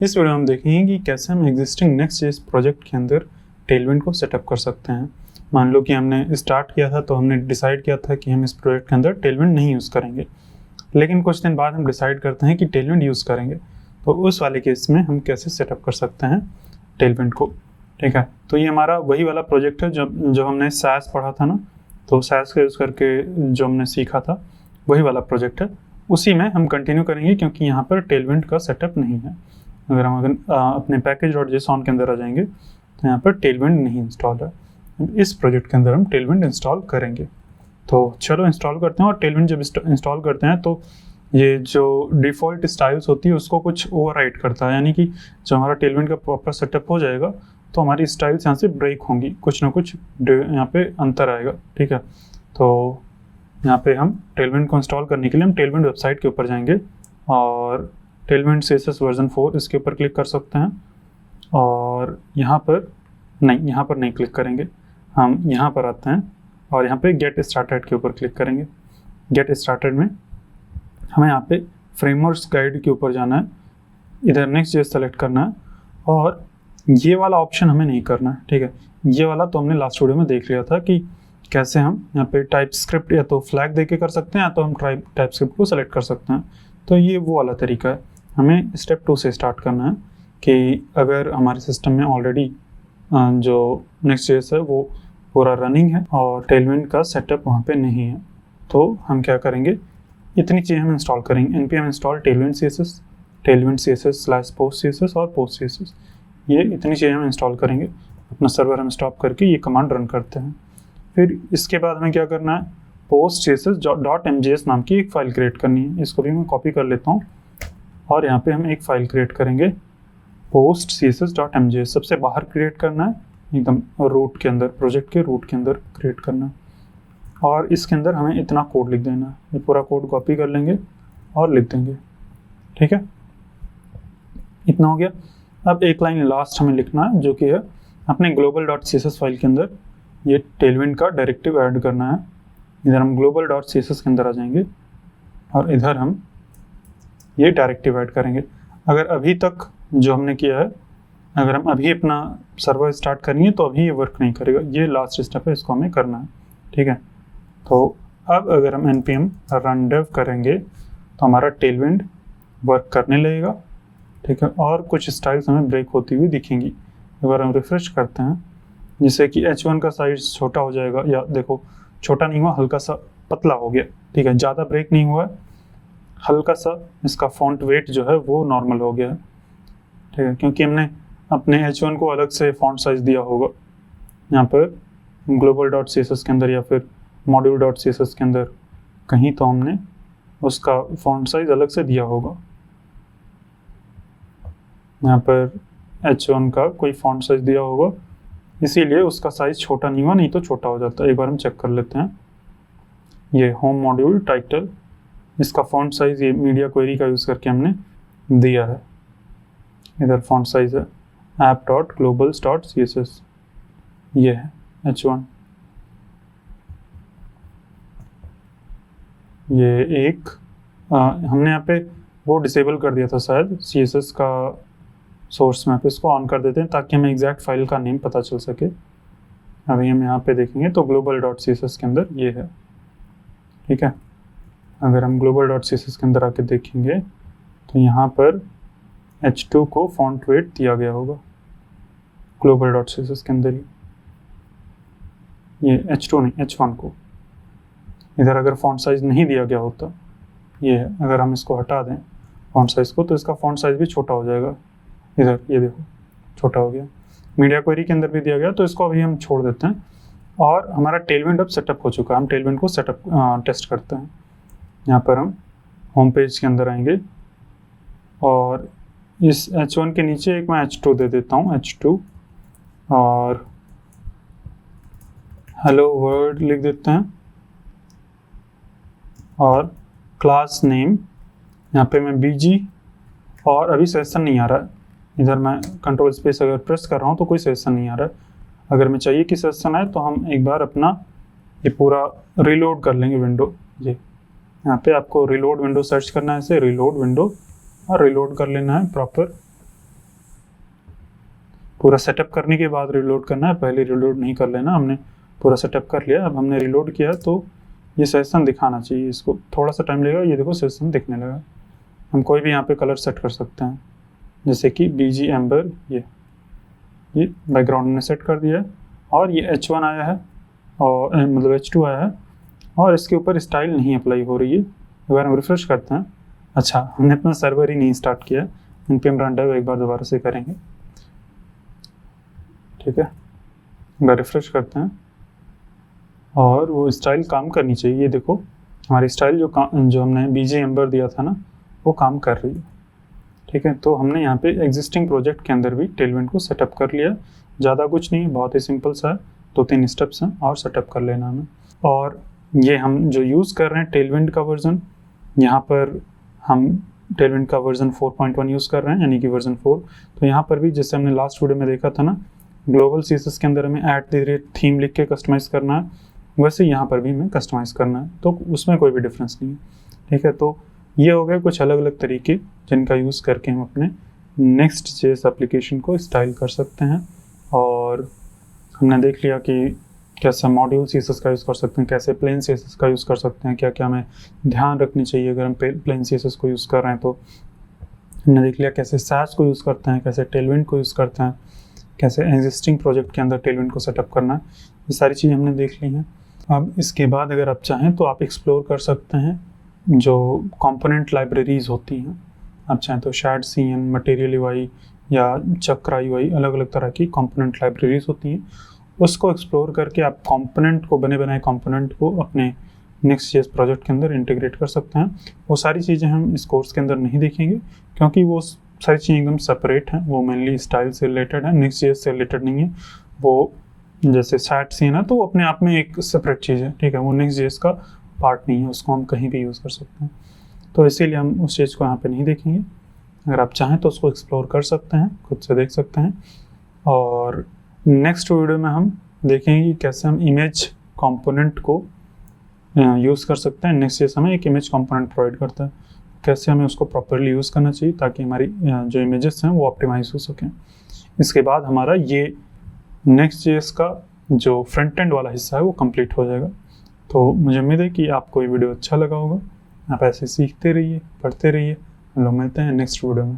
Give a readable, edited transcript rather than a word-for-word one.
इस वीडियो में हम देखेंगे कि कैसे हम एग्जिस्टिंग नेक्स्ट.जेएस प्रोजेक्ट के अंदर टेलविंड को सेटअप कर सकते हैं। मान लो कि हमने स्टार्ट किया था तो हमने डिसाइड किया था कि हम इस प्रोजेक्ट के अंदर टेलविंड नहीं यूज़ करेंगे, लेकिन कुछ दिन बाद हम डिसाइड करते हैं कि टेलविंड यूज़ करेंगे। तो उस वाले केस में हम कैसे सेटअप कर सकते हैं टेलविंड को। ठीक है, तो ये हमारा वही वाला प्रोजेक्ट है जब हमने सास पढ़ा था ना, तो सास का यूज़ करके जो हमने सीखा था वही वाला प्रोजेक्ट है, उसी में हम कंटिन्यू करेंगे क्योंकि यहाँ पर टेलविंड का सेटअप नहीं है। अगर हम अपने पैकेज.json के अंदर आ जाएंगे तो यहाँ पर टेलविंड नहीं इंस्टॉल है। इस प्रोजेक्ट के अंदर हम टेलविंड इंस्टॉल करेंगे। तो चलो इंस्टॉल करते हैं। और टेलविंड जब इंस्टॉल करते हैं तो ये जो डिफ़ॉल्ट स्टाइल्स होती है उसको कुछ ओवरराइट करता है, यानी कि जब हमारा टेलविंड का प्रॉपर सेटअप हो जाएगा तो हमारी स्टाइल्स यहाँ से ब्रेक होंगी, कुछ ना कुछ यहाँ पे अंतर आएगा। ठीक है, तो यहाँ पे हम टेलविंड को इंस्टॉल करने के लिए हम टेलविंड वेबसाइट के ऊपर जाएंगे और टेलविंड CSS वर्जन 4 इसके ऊपर क्लिक कर सकते हैं। और यहाँ पर नहीं क्लिक करेंगे, हम यहाँ पर आते हैं और यहाँ पे गेट स्टार्टेड के ऊपर क्लिक करेंगे। गेट स्टार्टेड में हमें यहाँ पे फ्रेमवर्क्स गाइड के ऊपर जाना है, इधर नेक्स्ट.जेएस सेलेक्ट करना है और ये वाला ऑप्शन हमें नहीं करना है। ठीक है, ये वाला तो हमने लास्ट वीडियो में देख लिया था कि कैसे हम यहाँ पे टाइपस्क्रिप्ट या तो फ्लैग दे के कर सकते हैं या तो हम टाइपस्क्रिप्ट को सेलेक्ट कर सकते हैं। तो ये वो वाला तरीका है। हमें स्टेप 2 से स्टार्ट करना है कि अगर हमारे सिस्टम में ऑलरेडी जो नेक्स्ट.जेएस है वो पूरा रनिंग है और टेलविंड का सेटअप वहाँ पे नहीं है, तो हम क्या करेंगे, इतनी चीज़ें हम इंस्टॉल करेंगे। npm इंस्टॉल टेलविंड CSS/post.css और post.css, ये इतनी चीज़ें हम इंस्टॉल करेंगे। अपना सर्वर हम स्टॉप करके ये कमांड रन करते हैं। फिर इसके बाद हमें क्या करना है, post.css.mjs नाम की एक फ़ाइल क्रिएट करनी है। इसको भी मैं कॉपी कर लेता हूँ और यहाँ पे हम एक फ़ाइल क्रिएट करेंगे post.css.mjs। सबसे बाहर क्रिएट करना है, एकदम रूट के अंदर, प्रोजेक्ट के रूट के अंदर क्रिएट करना है। और इसके अंदर हमें इतना कोड लिख देना है। ये पूरा कोड कॉपी कर लेंगे और लिख देंगे। ठीक है, इतना हो गया। अब एक लाइन लास्ट हमें लिखना है जो कि है अपने global.css फाइल के अंदर ये टेलविंड का डायरेक्टिव ऐड करना है। इधर हम global.css के अंदर आ जाएंगे और इधर हम ये डायरेक्टिव ऐड करेंगे। अगर अभी तक जो हमने किया है, अगर हम अभी अपना सर्वर स्टार्ट करेंगे तो अभी ये वर्क नहीं करेगा। ये लास्ट स्टेप है, इसको हमें करना है। ठीक है, तो अब अगर हम npm run dev करेंगे तो हमारा टेलविंड वर्क करने लगेगा। ठीक है, और कुछ स्टाइल्स हमें ब्रेक होती हुई दिखेंगी। एक बार हम रिफ्रेश करते हैं, जिससे कि h1 का साइज छोटा हो जाएगा, या देखो छोटा नहीं हुआ, हल्का सा पतला हो गया। ठीक है, ज़्यादा ब्रेक नहीं हुआ है, हल्का सा इसका फॉन्ट वेट जो है वो नॉर्मल हो गया है। ठीक है, क्योंकि हमने अपने h1 को अलग से फॉन्ट साइज दिया होगा। यहाँ पर global.css के अंदर या फिर module.css के अंदर कहीं तो हमने उसका फॉन्ट साइज अलग से दिया होगा। यहाँ पर h1 का कोई फॉन्ट साइज दिया होगा, इसीलिए उसका साइज छोटा नहीं हुआ, नहीं तो छोटा हो जाता। एक बार हम चेक कर लेते हैं। ये होम मॉड्यूल टाइटल, इसका फॉन्ट साइज ये मीडिया क्वेरी का यूज़ करके हमने दिया है। इधर फॉन्ट साइज है app.globals.css, ये है h1। ये एक हमने यहाँ पे वो डिसेबल कर दिया था शायद, CSS का सोर्स मैप, इसको ऑन कर देते हैं ताकि हमें एग्जैक्ट फाइल का नेम पता चल सके। अभी हम यहाँ पे देखेंगे तो global.css के अंदर ये है। ठीक है, अगर हम global.css के अंदर आके देखेंगे तो यहाँ पर h2 को फॉन्ट वेट दिया गया होगा global.css के अंदर ही। ये h2 नहीं, h1 को। इधर अगर फॉन्ट साइज नहीं दिया गया होता, ये है, अगर हम इसको हटा दें फॉन्ट साइज को तो इसका फॉन्ट साइज भी छोटा हो जाएगा। इधर ये देखो छोटा हो गया। मीडिया क्वेरी के अंदर भी दिया गया, तो इसको अभी हम छोड़ देते हैं। और हमारा टेलविंड अब सेटअप हो चुका है। हम टेलविंड को टेस्ट करते हैं। यहाँ पर हम होम पेज के अंदर आएंगे और इस h1 के नीचे एक मैं h2 दे देता हूँ, h2, और हेलो वर्ल्ड लिख देते हैं। और क्लास नेम यहाँ पे मैं BG, और अभी सेशन नहीं आ रहा है। इधर मैं कंट्रोल स्पेस अगर प्रेस कर रहा हूँ तो कोई सेशन नहीं आ रहा है। अगर मैं चाहिए कि सेशन आए तो हम एक बार अपना ये पूरा रिलोड कर लेंगे विंडो। ये यहाँ पे आपको रिलोड विंडो सर्च करना है, ऐसे रिलोड विंडो, और रिलोड कर लेना है प्रॉपर। पूरा सेटअप करने के बाद रिलोड करना है, पहले रिलोड नहीं कर लेना। हमने पूरा सेटअप कर लिया, अब हमने रिलोड किया तो ये सजेशन दिखाना चाहिए। इसको थोड़ा सा टाइम लगेगा, ये देखो सजेशन दिखने लगा। हम कोई भी यहाँ पे कलर सेट कर सकते हैं, जैसे कि BG एम्बर, ये बैकग्राउंड में सेट कर दिया है, और ये H1 आया है और मतलब H2 आया है, और इसके ऊपर स्टाइल नहीं अप्लाई हो रही है। अगर हम रिफ्रेश करते हैं, अच्छा हमने अपना सर्वर ही नहीं स्टार्ट किया, npm run dev एक बार दोबारा से करेंगे, ठीक है। एक बार रिफ्रेश करते हैं और वो स्टाइल काम करनी चाहिए। ये देखो हमारी स्टाइल जो हमने BG एम्बर दिया था ना, वो काम कर रही है, ठीक है। तो हमने यहाँ पे एग्जिस्टिंग प्रोजेक्ट के अंदर भी टेलविंड को सेटअप कर लिया। ज़्यादा कुछ नहीं है, बहुत ही सिंपल सा है, 2-3 स्टेप्स हैं और सेटअप कर लेना हमें। और ये हम जो यूज़ कर रहे हैं टेलविंड का वर्जन, यहाँ पर हम टेलविंड का वर्जन 4.1 यूज़ कर रहे हैं, यानी कि वर्जन 4। तो यहाँ पर भी जैसे हमने लास्ट वीडियो में देखा था ना, ग्लोबल CSS के अंदर हमें @theme लिख के कस्टमाइज़ करना है, वैसे यहाँ पर भी हमें कस्टमाइज़ करना है, तो उसमें कोई भी डिफरेंस नहीं है, ठीक है। तो ये हो गए कुछ अलग अलग तरीके जिनका यूज़ करके हम अपने Next.js एप्लीकेशन को स्टाइल कर सकते हैं। और हमने देख लिया कि कैसे मॉड्यूल CSS का यूज़ कर सकते हैं, कैसे प्लेन CSS का यूज़ कर सकते हैं, क्या क्या हमें ध्यान रखनी चाहिए अगर हम प्लेन CSS को यूज़ कर रहे हैं। तो हमने देख लिया कैसे Sass को यूज़ करते हैं, कैसे टेलविंड को यूज़ करते हैं, कैसे एग्जिस्टिंग प्रोजेक्ट के अंदर टेलविंड को सेटअप करना है, ये सारी चीज़ें हमने देख ली हैं। अब इसके बाद अगर आप चाहें तो आप एक्सप्लोर कर सकते हैं जो कंपोनेंट लाइब्रेरीज होती हैं। आप चाहें तो ShadCN, मटेरियल UI या चक्रा UI, अलग अलग तरह की कंपोनेंट लाइब्रेरीज होती हैं, उसको एक्सप्लोर करके आप कंपोनेंट को, बने बनाए कंपोनेंट को अपने Next.js प्रोजेक्ट के अंदर इंटीग्रेट कर सकते हैं। वो सारी चीज़ें हम इस कोर्स के अंदर नहीं देखेंगे, क्योंकि वो सारी चीज़ें एकदम सेपरेट हैं, वो मेनली स्टाइल से रिलेटेड है, Next.js से रिलेटेड नहीं है। वो जैसे ShadCN है तो वो अपने आप में एक सेपरेट चीज़ है, ठीक है, वो Next.js का पार्ट नहीं है, उसको हम कहीं भी यूज़ कर सकते हैं। तो इसीलिए हम उस चीज़ को यहाँ पे नहीं देखेंगे। अगर आप चाहें तो उसको एक्सप्लोर कर सकते हैं, खुद से देख सकते हैं। और नेक्स्ट वीडियो में हम देखेंगे कि कैसे हम इमेज कंपोनेंट को यूज़ कर सकते हैं। Next.js हमें एक इमेज कंपोनेंट प्रोवाइड करता है, कैसे हमें उसको प्रॉपरली यूज़ करना चाहिए ताकि हमारी जो इमेजेस हैं वो ऑप्टिमाइज हो सकें। इसके बाद हमारा ये Next.js का जो फ्रंट एंड वाला हिस्सा है वो कंप्लीट हो जाएगा। तो मुझे उम्मीद है कि आपको ये वीडियो अच्छा लगा होगा। आप ऐसे सीखते रहिए, पढ़ते रहिए। हम लोग मिलते हैं नेक्स्ट वीडियो में।